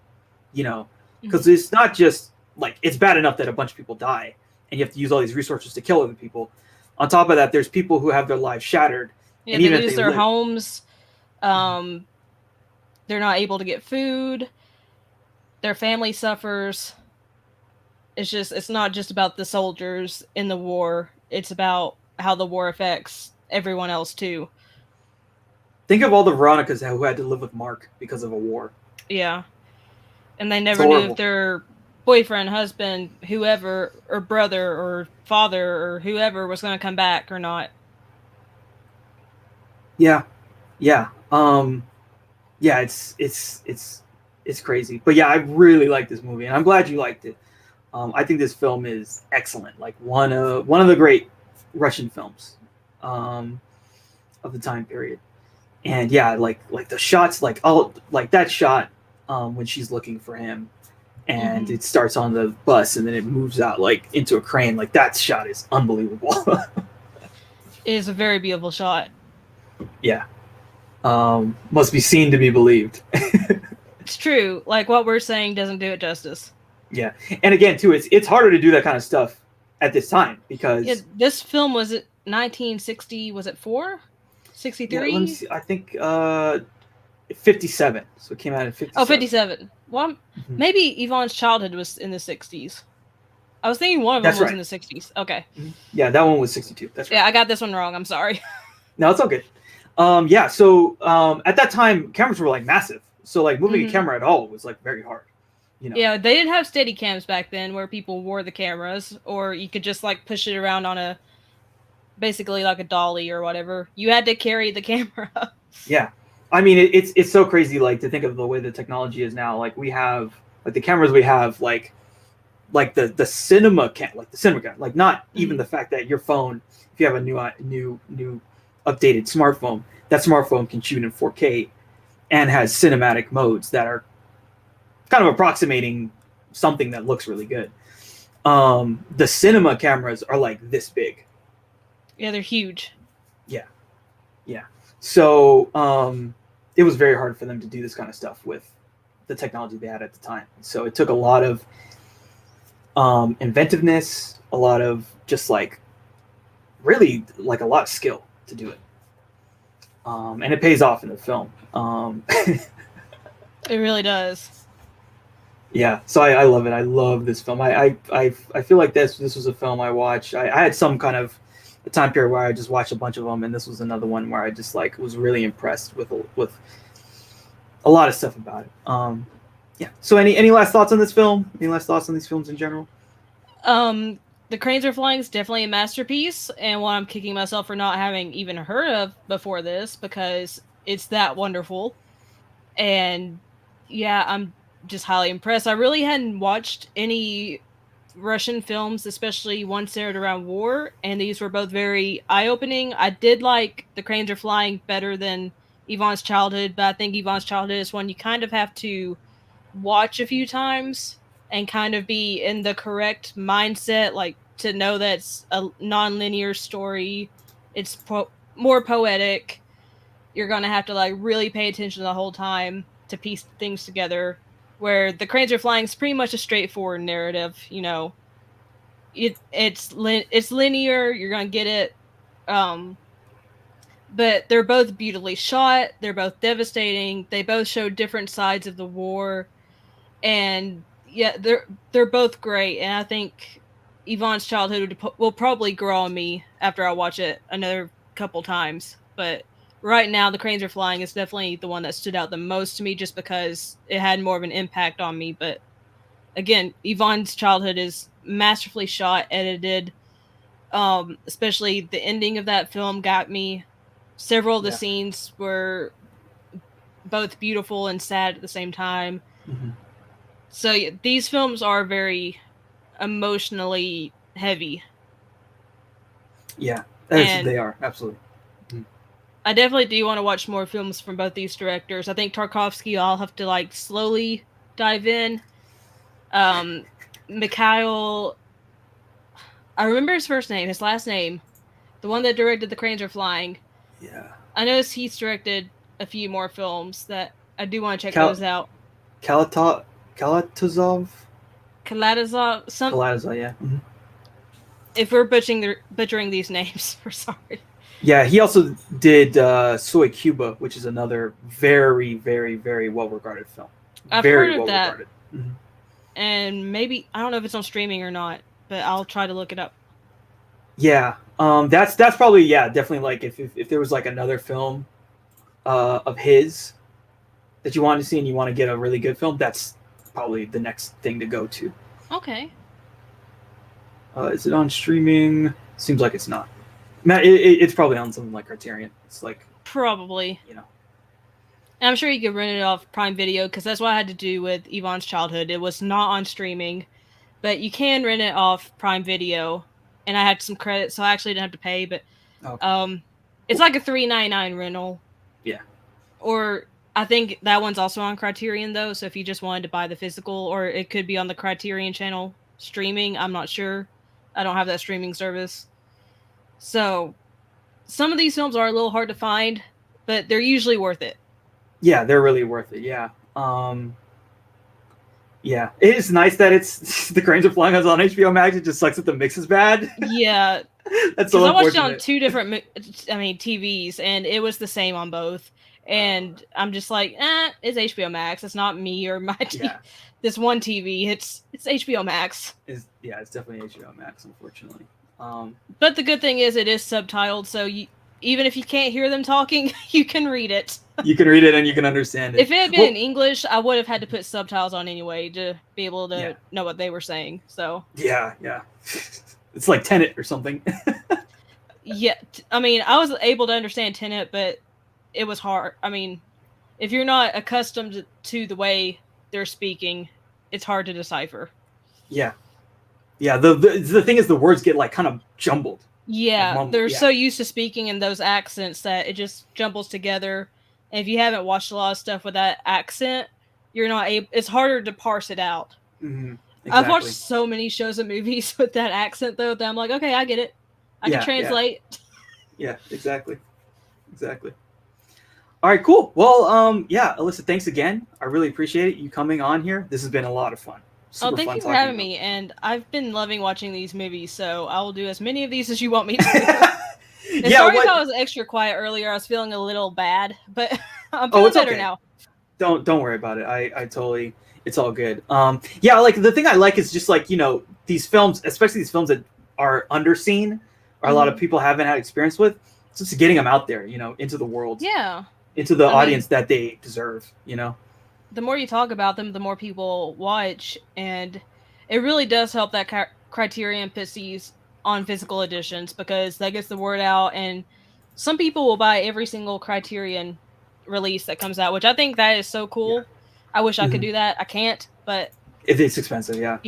You know, because Mm-hmm. it's not just like it's bad enough that a bunch of people die and you have to use all these resources to kill other people. On top of that, there's people who have their lives shattered, Yeah, and they even if lose they their live, homes. Um, they're not able to get food. Their family suffers. It's not just about the soldiers in the war. It's about how the war affects everyone else too. think of all the Veronicas who had to live with Mark because of a war. Yeah. And they It's never knew if horrible. their boyfriend, husband, whoever, or brother, or father, or whoever was going to come back or not. Yeah, yeah, yeah. It's crazy, but yeah, I really like this movie, and I'm glad you liked it. I think this film is excellent, like one of the great Russian films um, of the time period. And yeah, like the shots, like all like that shot when she's looking for him, and Mm-hmm. it starts on the bus and then it moves out like into a crane. Like that shot is unbelievable. It is a very beautiful shot. Yeah, must be seen to be believed. It's true. Like what we're saying doesn't do it justice. Yeah, and again too, it's harder to do that kind of stuff at this time Yeah, because this film was it 1960? Was it four? yeah, let me 63? see. I think 57. So it came out in Oh, 57. 57. Well, Mm-hmm. maybe Yvonne's childhood was in the 60s. I was thinking one of them That's was right. in the 60s. Okay. Mm-hmm. Yeah, that one was 62. That's right. Yeah, I got this one wrong. I'm sorry. No, it's all good. Yeah, so at that time, cameras were like massive. So like moving a Hmm. camera at all was like very hard. You know. Yeah, they didn't have steady cams back then where people wore the cameras, or you could just like push it around on a basically like a dolly or whatever. You had to carry the camera. Yeah, I mean it's so crazy like to think of the way the technology is now. Like we have like the cameras we have like the cinema cam like the cinema cam like not even Hmm. the fact that your phone if you have a new updated smartphone that smartphone can shoot in 4K and has cinematic modes that are kind of approximating something that looks really good. The cinema cameras are like this big. Yeah, they're huge. Yeah, yeah. So it was very hard for them to do this kind of stuff with the technology they had at the time. So it took a lot of inventiveness, a lot of just like really like a lot of skill to do it. And it pays off in the film. It really does. Yeah, so I love it. I love this film. I feel like this was a film I watched. I had some kind of a time period where I just watched a bunch of them, and this was another one where I just like was really impressed with a lot of stuff about it. Yeah. So any last thoughts on this film? Any last thoughts on these films in general? Um, the Cranes Are Flying is definitely a masterpiece, and one I'm kicking myself for not having even heard of before this because it's that wonderful. And yeah, I'm just highly impressed. I really hadn't watched any Russian films, especially one centered around war, and these were both very eye-opening. I did like The Cranes Are Flying better than Yvonne's Childhood, but I think Yvonne's Childhood is one you kind of have to watch a few times and kind of be in the correct mindset, like to know that's a non-linear story. It's more poetic. You're gonna have to like really pay attention the whole time to piece things together. Where The Cranes Are Flying is pretty much a straightforward narrative. You know, it's linear. You're gonna get it. Um, but they're both beautifully shot. They're both devastating. They both show different sides of the war, and yeah, they're both great. And I think Yvonne's Childhood will probably grow on me after I watch it another couple times. But right now, The Cranes Are Flying is definitely the one that stood out the most to me, just because it had more of an impact on me. But again, Yvonne's Childhood is masterfully shot, edited. Especially the ending of that film got me. Several of the scenes were both beautiful and sad at the same time. Mm-hmm. So yeah, these films are very emotionally heavy. Yeah, they are, absolutely. Mm-hmm. I definitely do want to watch more films from both these directors. I think Tarkovsky, I'll have to like slowly dive in. Mikhail, I remember his first name, his last name, the one that directed The Cranes Are Flying. Yeah. I know he's directed a few more films that I do want to check those out. Kalatozov? Kalatozov, yeah. Mm-hmm. If we're butchering these names, we're sorry. Yeah, he also did Soy Cuba, which is another very, very, very well-regarded film. I've very heard of that. Mm-hmm. And maybe, I don't know if it's on streaming or not, but I'll try to look it up. Yeah, that's probably, definitely, like if there was like another film of his that you wanted to see and you want to get a really good film, that's probably the next thing to go to. Okay. Is it on streaming? Seems like it's not. It's probably on something like Criterion. It's like probably, And I'm sure you could rent it off Prime Video, because that's what I had to do with Yvonne's Childhood. It was not on streaming, but you can rent it off Prime Video, and I had some credits, so I actually didn't have to pay. But it's like a $3.99 rental. Yeah. Or I think that one's also on Criterion though. So if you just wanted to buy the physical, or it could be on the Criterion channel streaming, I'm not sure. I don't have that streaming service. So some of these films are a little hard to find, but they're usually worth it. Yeah, they're really worth it. Yeah. Yeah, it is nice that it's The Cranes Are Flying on HBO Max. It just sucks that the mix is bad. Yeah. That's so unfortunate. I watched it on two different, TVs, and it was the same on both. And I'm just like, it's HBO Max. It's not me or my this one TV. It's HBO Max. It's definitely HBO Max, unfortunately. But the good thing is it is subtitled, so even if you can't hear them talking, you can read it. You can read it and you can understand it. If it had been in English, I would have had to put subtitles on anyway to be able to know what they were saying. So yeah. It's like Tenet or something. Yeah, I mean, I was able to understand Tenet, but it was hard. I mean, if you're not accustomed to the way they're speaking, it's hard to decipher. Yeah. The thing is, the words get like kind of jumbled. Yeah, like they're so used to speaking in those accents that it just jumbles together. And if you haven't watched a lot of stuff with that accent, you're not able. It's harder to parse it out. Mm-hmm. Exactly. I've watched so many shows and movies with that accent though that I'm like, okay, I get it. I can translate. Yeah, exactly. All right, cool. Well, Alyssa, thanks again. I really appreciate you coming on here. This has been a lot of fun. Thank you for having me. And I've been loving watching these movies, so I will do as many of these as you want me to. Sorry if I was extra quiet earlier. I was feeling a little bad, but I'm feeling better now. Don't worry about it. I totally. It's all good. Like the thing I like is just like these films, especially these films that are underseen, or a lot of people haven't had experience with. It's just getting them out there, into the world. Yeah. Into the audience that they deserve. The more you talk about them, the more people watch, and it really does help that Criterion puts these on physical editions, because that gets the word out, and some people will buy every single Criterion release that comes out, which I think that is so cool. I wish I could do that. I can't, but it's expensive. Yeah.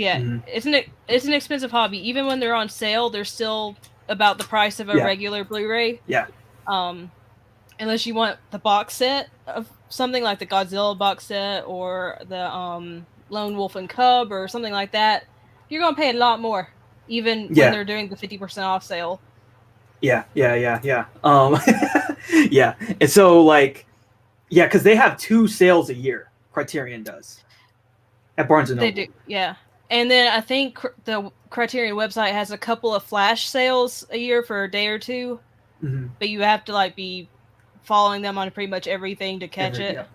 It's an expensive hobby. Even when they're on sale, they're still about the price of a regular Blu-ray. Yeah. Unless you want the box set of something like the Godzilla box set or the Lone Wolf and Cub or something like that, you're gonna pay a lot more, even when they're doing the 50% off sale. Yeah. Yeah. And so like, because they have 2 sales a year. Criterion does at Barnes and Noble. They do, yeah. And then I think the Criterion website has a couple of flash sales a year for a day or two, but you have to like be following them on pretty much everything to catch it.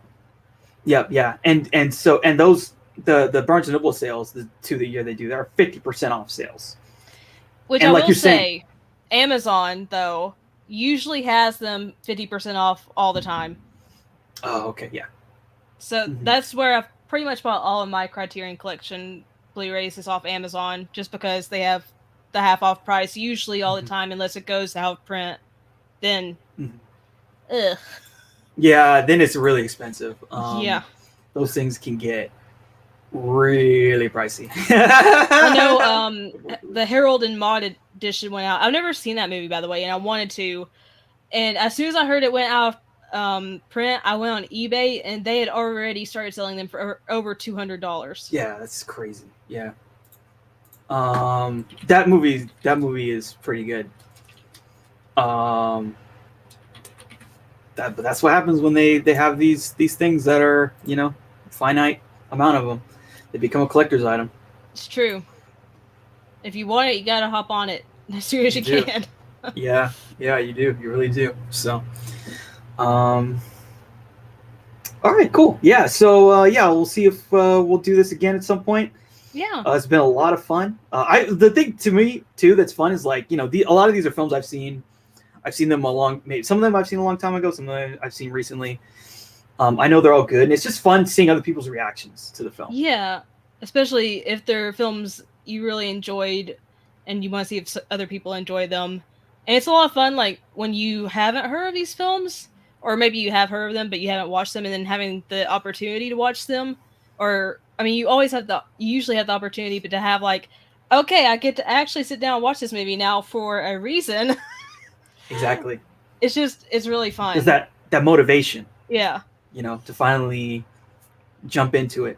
Yeah. And so those the Barnes and Noble sales, the 2 a year they do, they're 50% off sales. Which I will say, Amazon though usually has them 50% off all the time. Oh, okay, yeah. So that's where I've pretty much bought all of my Criterion Collection Blu-rays is off Amazon, just because they have the half off price usually all the time, unless it goes out of print. Then, ugh. Yeah, then it's really expensive. Those things can get really pricey. I know the Herald and Mod edition went out. I've never seen that movie, by the way, and I wanted to. And as soon as I heard it went out of print, I went on eBay, and they had already started selling them for over $200. Yeah, that's crazy. Yeah. That movie is pretty good. That's what happens when they have these things that are, finite amount of them. They become a collector's item. It's true. If you want it, you gotta hop on it as soon as you can. Yeah, you do. You really do. So, all right, cool. Yeah, so we'll see if we'll do this again at some point. Yeah, it's been a lot of fun. The thing to me too that's fun is like, a lot of these are films I've seen. I've seen them some of them I've seen a long time ago. Some of them I've seen recently. I know they're all good, and it's just fun seeing other people's reactions to the film. Yeah, especially if they're films you really enjoyed, and you want to see if other people enjoy them. And it's a lot of fun, like when you haven't heard of these films, or maybe you have heard of them but you haven't watched them, and then having the opportunity to watch them. Or I mean, you usually have the opportunity, but to have like, okay, I get to actually sit down and watch this movie now for a reason. Exactly. It's really fun. There's that motivation. Yeah. To finally jump into it.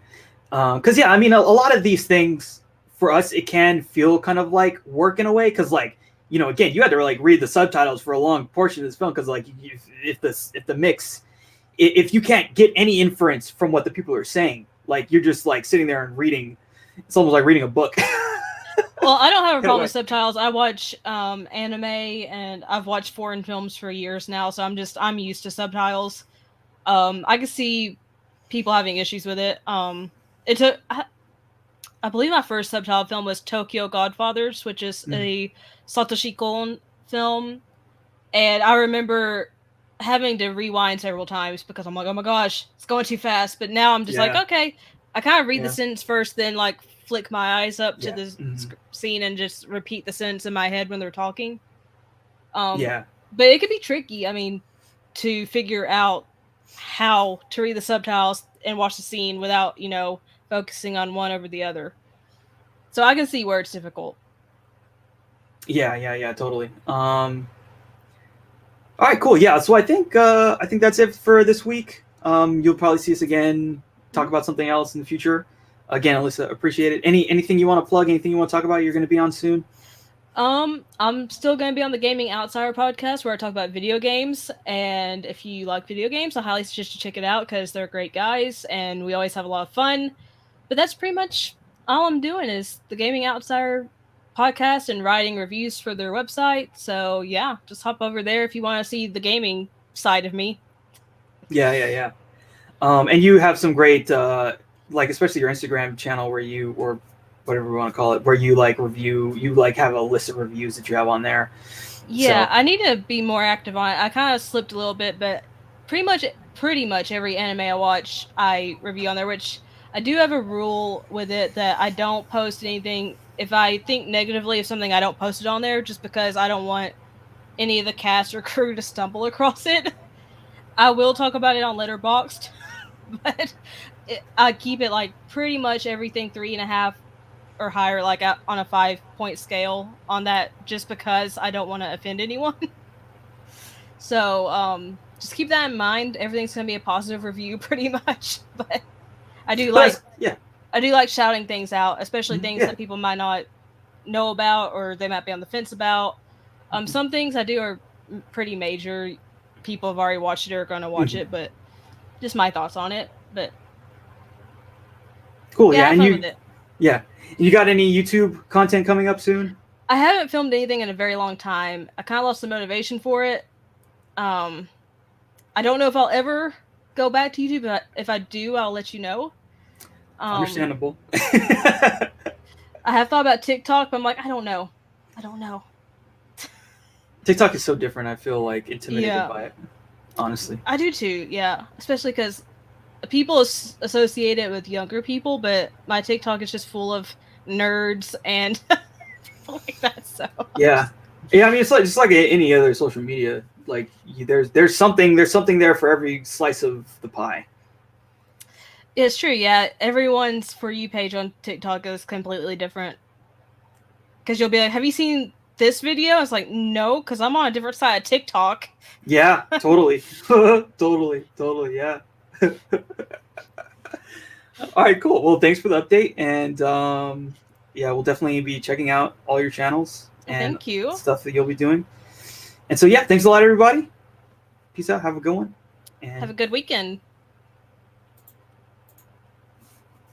Because I mean, a lot of these things for us, it can feel kind of like work in a way. Because like, again, you had to like read the subtitles for a long portion of this film. Because like, if you can't get any inference from what the people are saying, like you're just like sitting there and reading. It's almost like reading a book. Well, I don't have a problem with subtitles. I watch anime, and I've watched foreign films for years now, so I'm used to subtitles. I can see people having issues with it. It took, I believe my first subtitled film was Tokyo Godfathers, which is a Satoshi Kon film, and I remember having to rewind several times because I'm like, oh my gosh, it's going too fast. But now I'm just like, okay, I kind of read the sentence first, then like flick my eyes up to the scene and just repeat the sentence in my head when they're talking. But it could be tricky. I mean, to figure out how to read the subtitles and watch the scene without, focusing on one over the other. So I can see where it's difficult. Yeah, totally. All right, cool. Yeah, so I think that's it for this week. You'll probably see us again, talk about something else in the future. Again, Alyssa, appreciate it. Anything you want to plug? Anything you want to talk about? You're going to be on soon. I'm still going to be on the Gaming Outsider podcast where I talk about video games. And if you like video games, I highly suggest you check it out because they're great guys and we always have a lot of fun. But that's pretty much all I'm doing is the Gaming Outsider podcast and writing reviews for their website. So yeah, just hop over there if you want to see the gaming side of me. Yeah. And you have some great, especially your Instagram channel or whatever we want to call it, where you like review, you like have a list of reviews that you have on there. Yeah, so I need to be more active on it. I kind of slipped a little bit, but pretty much every anime I watch, I review on there, which I do have a rule with it that I don't post anything. If I think negatively of something, I don't post it on there just because I don't want any of the cast or crew to stumble across it. I will talk about it on Letterboxd, but I keep it like pretty much everything 3.5 or higher, like on a 5-point scale on that, just because I don't want to offend anyone. So just keep that in mind. Everything's gonna be a positive review, pretty much. But I do like I do like shouting things out, especially things that people might not know about or they might be on the fence about. Some things I do are pretty major. People have already watched it or are going to watch it, but just my thoughts on it. But cool, yeah. And you got any YouTube content coming up soon? I haven't filmed anything in a very long time. I kind of lost the motivation for it. I don't know if I'll ever go back to YouTube, but if I do, I'll let you know. Understandable. I have thought about TikTok, but I'm like, I don't know. TikTok is so different. I feel like intimidated by it, honestly. I do too, yeah. Especially because people associate it with younger people, but my TikTok is just full of nerds and people like that. So yeah. I mean, it's just like any other social media. Like there's something there for every slice of the pie. It's true, yeah. Everyone's For You page on TikTok is completely different. Because you'll be like, have you seen this video? It's like, no, because I'm on a different side of TikTok. Yeah, totally. totally, yeah. All right, cool. Well, thanks for the update. And we'll definitely be checking out all your channels and thank you. Stuff that you'll be doing. And so, yeah, thanks a lot, everybody. Peace out. Have a good one. And have a good weekend.